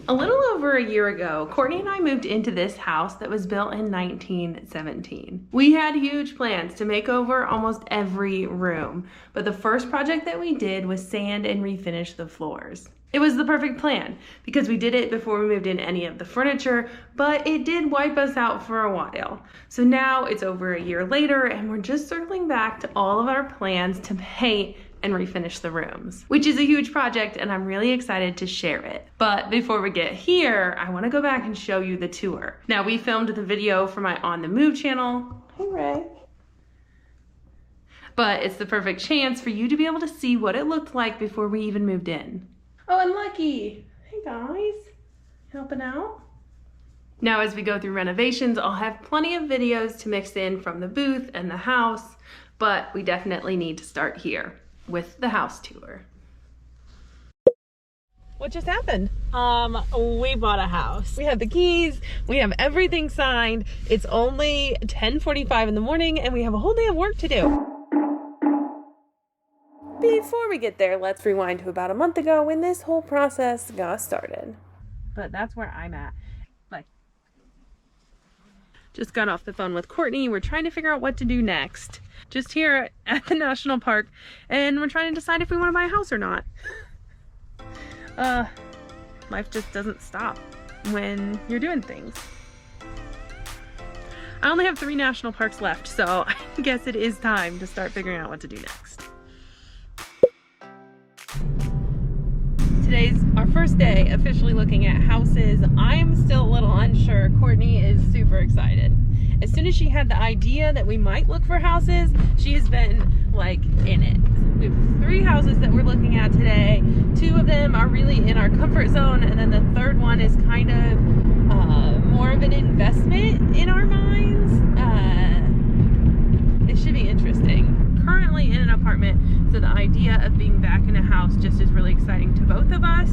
A little over a year ago, Courtney and I moved into this house that was built in 1917. We had huge plans to make over almost every room, but the first project that we did was sand and refinish the floors. It was the perfect plan because we did it before we moved in any of the furniture, but it did wipe us out for a while. So now it's over a year later and we're just circling back to all of our plans to paint and refinish the rooms, which is a huge project and I'm really excited to share it. But before we get here, I want to go back and show you the tour. Now, we filmed the video for my On the Move channel. Hey, Ray. But it's the perfect chance for you to be able to see what it looked like before we even moved in. Oh, and Lucky. Hey guys, helping out? Now, as we go through renovations, I'll have plenty of videos to mix in from the booth and the house, but we definitely need to start here with the house tour. What just happened? We bought a house. We have the keys, we have everything signed. It's only 10:45 in the morning and we have a whole day of work to do. Before we get there, let's rewind to about a month ago when this whole process got started. But that's where I'm at. Bye. Just got off the phone with Courtney. We're trying to figure out what to do next. Just here at the national park, and we're trying to decide if we want to buy a house or not. Life just doesn't stop when you're doing things. I only have 3 national parks left, so I guess it is time to start figuring out what to do next. Today's our first day officially looking at houses. I'm still a little unsure. Courtney is super excited. As soon as she had the idea that we might look for houses, she has been like in it. We have 3 houses that we're looking at today. 2 of them are really in our comfort zone, and then the third one is kind of more of an investment in our minds. It should be interesting. Currently in an apartment, so the idea of being back in a house just is really exciting to both of us.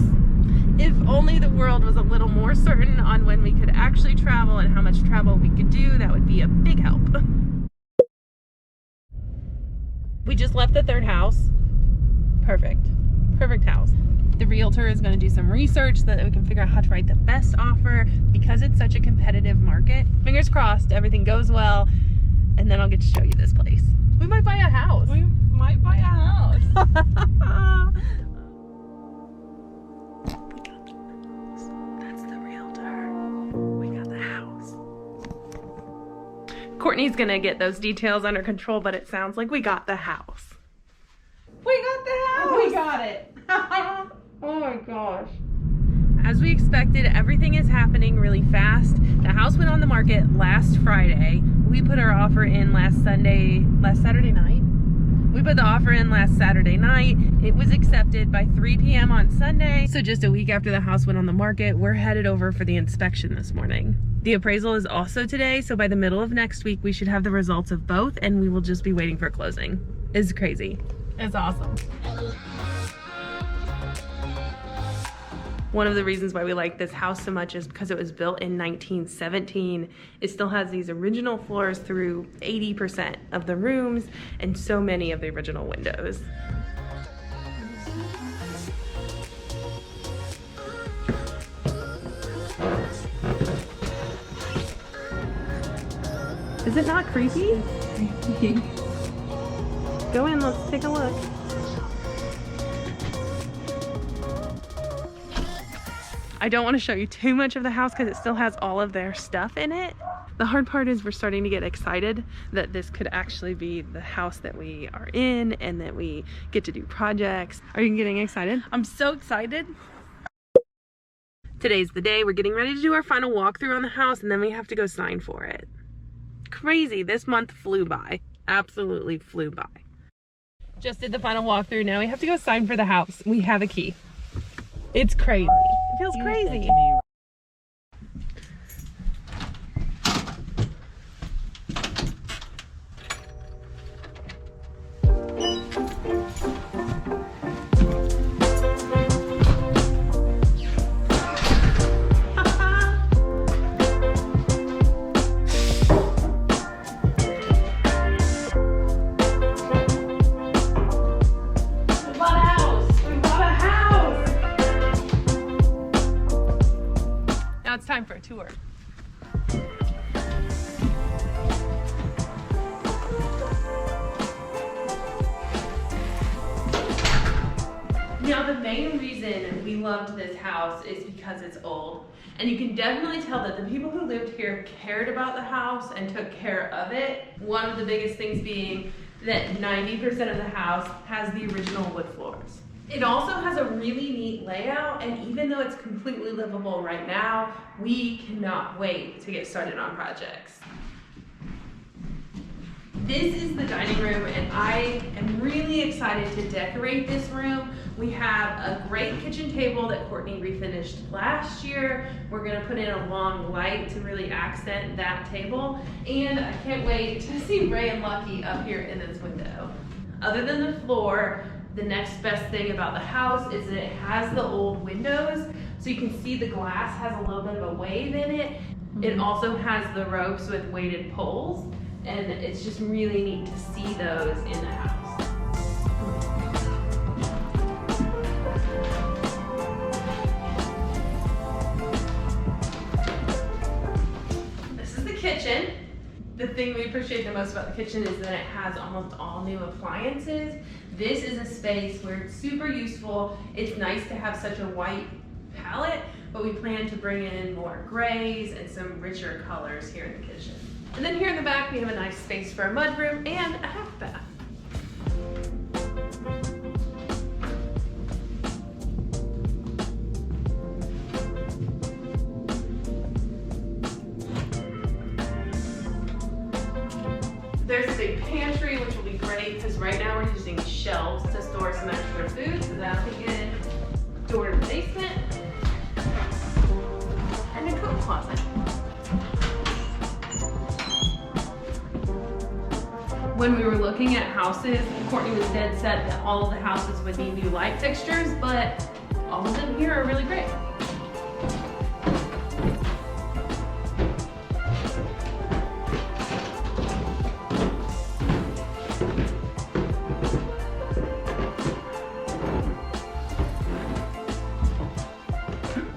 If only the world was a little more certain on when we could actually travel and how much travel we could do, that would be a big help. We just left the 3rd house. Perfect. Perfect house. The realtor is going to do some research so that we can figure out how to write the best offer because it's such a competitive market. Fingers crossed, everything goes well, and then I'll get to show you this place. We might buy a house. We might buy a house. We got the house. That's the realtor. We got the house. Courtney's gonna get those details under control, but it sounds like we got the house. We got the house! We got it. Oh my gosh. As we expected, everything is happening really fast. The house went on the market last Friday. We put our offer in last Saturday night. We put the offer in last Saturday night. It was accepted by 3 p.m. on Sunday. So just a week after the house went on the market, we're headed over for the inspection this morning. The appraisal is also today, so by the middle of next week, we should have the results of both, and we will just be waiting for closing. It's crazy. It's awesome. One of the reasons why we like this house so much is because it was built in 1917. It still has these original floors through 80% of the rooms and so many of the original windows. Is it not creepy? Go in, let's take a look. I don't want to show you too much of the house because it still has all of their stuff in it. The hard part is we're starting to get excited that this could actually be the house that we are in and that we get to do projects. Are you getting excited? I'm so excited. Today's the day. We're getting ready to do our final walkthrough on the house and then we have to go sign for it. Crazy. This month flew by. Absolutely flew by. Just did the final walkthrough. Now we have to go sign for the house. We have a key. It's crazy. It feels crazy. Now it's time for a tour. Now the main reason we loved this house is because it's old. And you can definitely tell that the people who lived here cared about the house and took care of it. One of the biggest things being that 90% of the house has the original wood floors. It also has a really neat layout, and even though it's completely livable right now, we cannot wait to get started on projects. This is the dining room, and I am really excited to decorate this room. We have a great kitchen table that Courtney refinished last year. We're gonna put in a long light to really accent that table. And I can't wait to see Ray and Lucky up here in this window. Other than the floor, the next best thing about the house is that it has the old windows. So you can see the glass has a little bit of a wave in it. It also has the ropes with weighted poles. And it's just really neat to see those in the house. This is the kitchen. The thing we appreciate the most about the kitchen is that it has almost all new appliances. This is a space where it's super useful. It's nice to have such a white palette, but we plan to bring in more grays and some richer colors here in the kitchen. And then here in the back, we have a nice space for a mudroom and a half bath. There's a big pantry, which will be great because right now we're using shelves to store some extra food, so that'll be good. Door to the basement, and a coat closet. When we were looking at houses, Courtney was dead set that all of the houses would need new light fixtures, but all of them here are really great.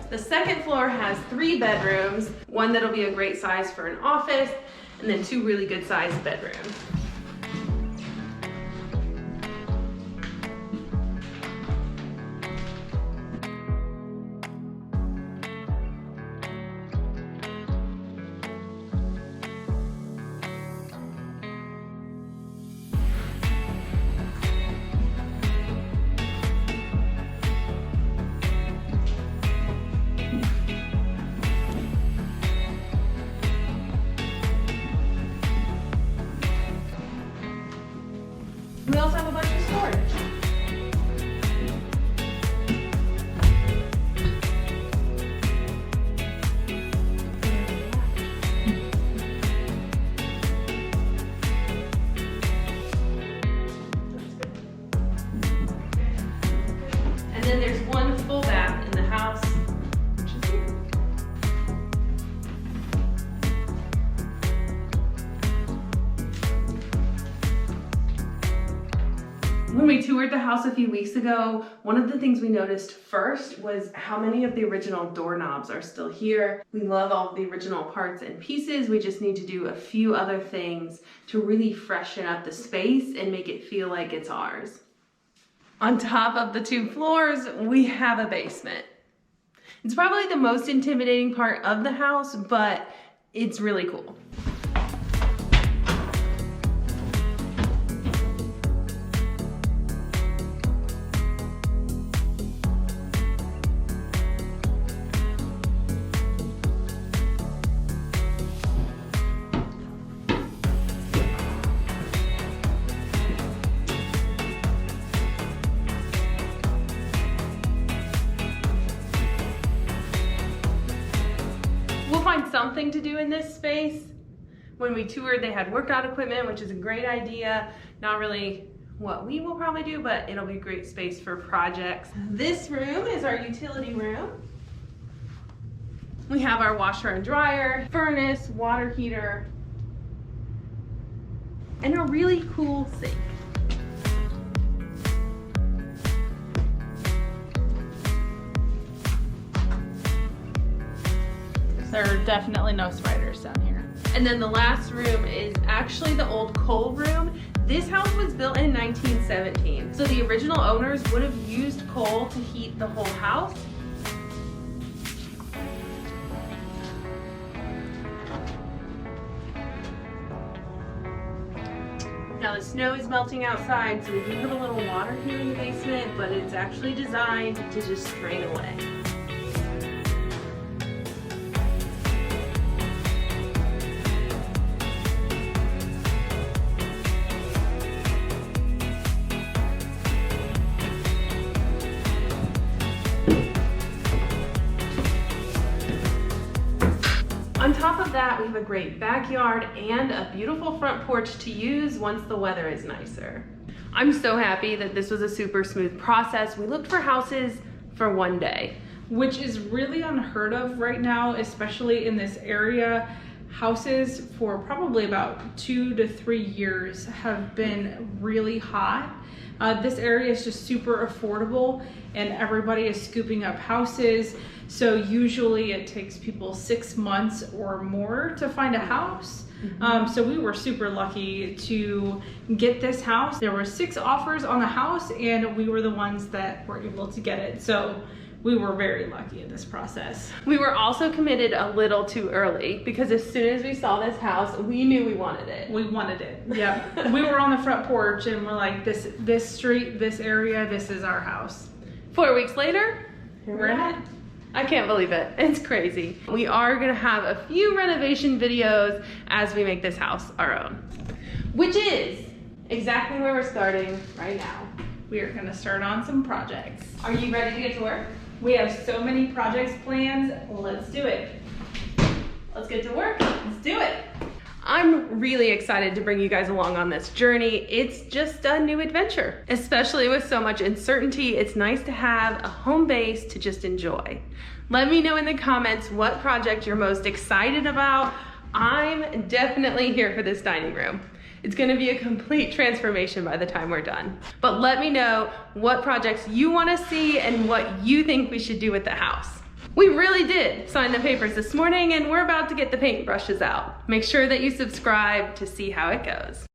The second floor has 3 bedrooms, one that'll be a great size for an office, and then 2 really good sized bedrooms. We also have a bunch of storage. And then there's one full bath in the house, which is here. When we toured the house a few weeks ago, one of the things we noticed first was how many of the original doorknobs are still here. We love all of the original parts and pieces. We just need to do a few other things to really freshen up the space and make it feel like it's ours. On top of the 2 floors, we have a basement. It's probably the most intimidating part of the house, but it's really cool. We'll find something to do in this space. When we toured, they had workout equipment, which is a great idea. Not really what we will probably do, but it'll be a great space for projects. This room is our utility room. We have our washer and dryer, furnace, water heater, and a really cool sink. There are definitely no spiders down here. And then the last room is actually the old coal room. This house was built in 1917. So the original owners would have used coal to heat the whole house. Now the snow is melting outside, so we do have a little water here in the basement, but it's actually designed to just drain away. On top of that, we have a great backyard and a beautiful front porch to use once the weather is nicer. I'm so happy that this was a super smooth process. We looked for houses for one day. Which is really unheard of right now, especially in this area. Houses for probably about 2 to 3 years have been really hot. This area is just super affordable and everybody is scooping up houses. So usually it takes people 6 months or more to find a house. So we were super lucky to get this house. There were 6 offers on the house and we were the ones that were able to get it. So we were very lucky in this process. We were also committed a little too early because as soon as we saw this house, we knew we wanted it. We wanted it, yeah. We were on the front porch and we're like, this street, this area, this is our house. 4 weeks later, We're in it. I can't believe it. It's crazy. We are gonna have a few renovation videos as we make this house our own, which is exactly where we're starting right now. We are gonna start on some projects. Are you ready to get to work? We have so many projects planned. Let's do it. Let's get to work. Let's do it. I'm really excited to bring you guys along on this journey. It's just a new adventure. Especially with so much uncertainty, it's nice to have a home base to just enjoy. Let me know in the comments what project you're most excited about. I'm definitely here for this dining room. It's gonna be a complete transformation by the time we're done. But let me know what projects you wanna see and what you think we should do with the house. We really did sign the papers this morning and we're about to get the paintbrushes out. Make sure that you subscribe to see how it goes.